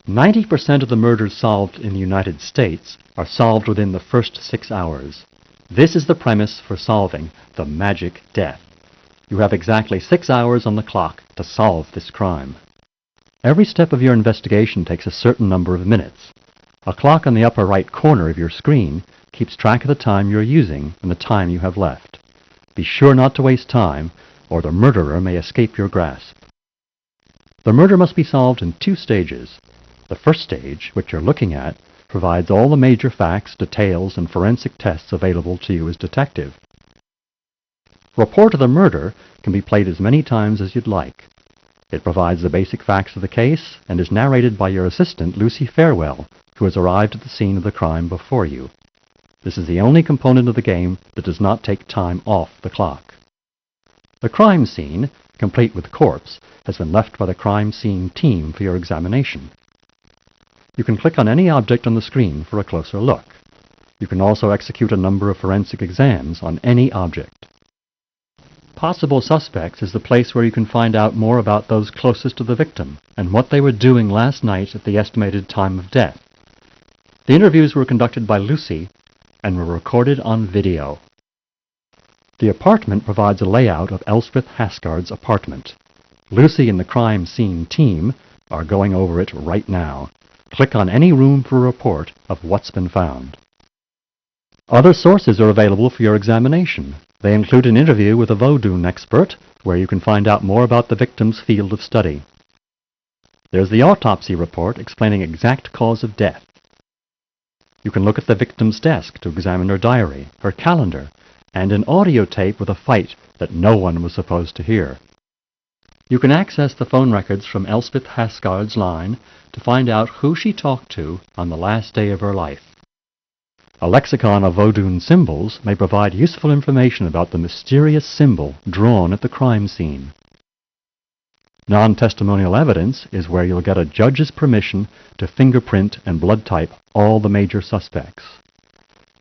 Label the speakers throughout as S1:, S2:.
S1: 90% of the murders solved in the United States are solved within the first 6 hours. This is the premise for solving the magic death. You have exactly 6 hours on the clock to solve this crime. Every step of your investigation takes a certain number of minutes. A clock on the upper right corner of your screen keeps track of the time you're using and the time you have left. Be sure not to waste time, or the murderer may escape your grasp. The murder must be solved in 2 stages. The first stage, which you're looking at, provides all the major facts, details, and forensic tests available to you as detective. Report of the murder can be played as many times as you'd like. It provides the basic facts of the case and is narrated by your assistant, Lucy Farewell, who has arrived at the scene of the crime before you. This is the only component of the game that does not take time off the clock. The crime scene, complete with corpse, has been left by the crime scene team for your examination. You can click on any object on the screen for a closer look. You can also execute a number of forensic exams on any object. Possible Suspects is the place where you can find out more about those closest to the victim and what they were doing last night at the estimated time of death. The interviews were conducted by Lucy and were recorded on video. The apartment provides a layout of Elspeth Hasgard's apartment. Lucy and the crime scene team are going over it right now. Click on any room for a report of what's been found. Other sources are available for your examination. They include an interview with a Vodun expert, where you can find out more about the victim's field of study. There's the autopsy report explaining exact cause of death. You can look at the victim's desk to examine her diary, her calendar, and an audio tape with a fight that no one was supposed to hear. You can access the phone records from Elspeth Hasgard's line to find out who she talked to on the last day of her life. A lexicon of Vodun symbols may provide useful information about the mysterious symbol drawn at the crime scene. Non-testimonial evidence is where you'll get a judge's permission to fingerprint and blood type all the major suspects.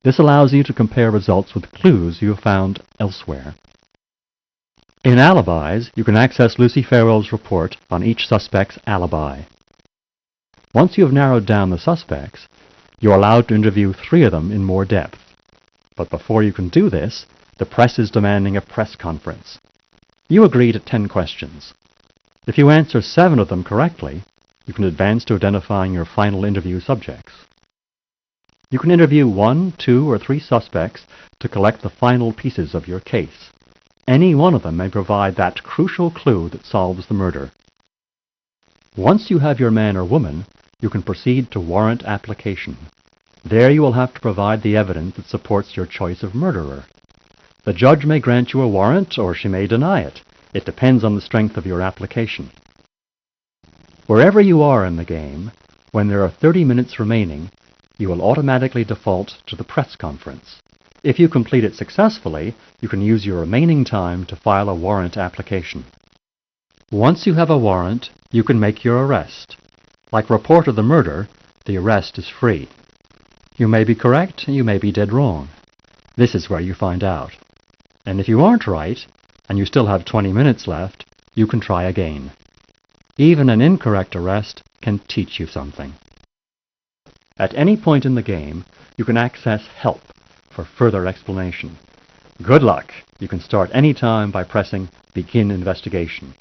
S1: This allows you to compare results with clues you have found elsewhere. In alibis, you can access Lucy Farewell's report on each suspect's alibi. Once you have narrowed down the suspects, you're allowed to interview 3 of them in more depth. But before you can do this, the press is demanding a press conference. You agree to 10 questions. If you answer 7 of them correctly, you can advance to identifying your final interview subjects. You can interview 1, 2, or 3 suspects to collect the final pieces of your case. Any one of them may provide that crucial clue that solves the murder. Once you have your man or woman, you can proceed to warrant application. There you will have to provide the evidence that supports your choice of murderer. The judge may grant you a warrant, or she may deny it. It depends on the strength of your application. Wherever you are in the game, when there are 30 minutes remaining, you will automatically default to the press conference. If you complete it successfully, you can use your remaining time to file a warrant application. Once you have a warrant, you can make your arrest. Like report of the murder, the arrest is free. You may be correct, you may be dead wrong. This is where you find out. And if you aren't right, and you still have 20 minutes left, you can try again. Even an incorrect arrest can teach you something. At any point in the game, you can access help for further explanation. Good luck! You can start any time by pressing Begin Investigation.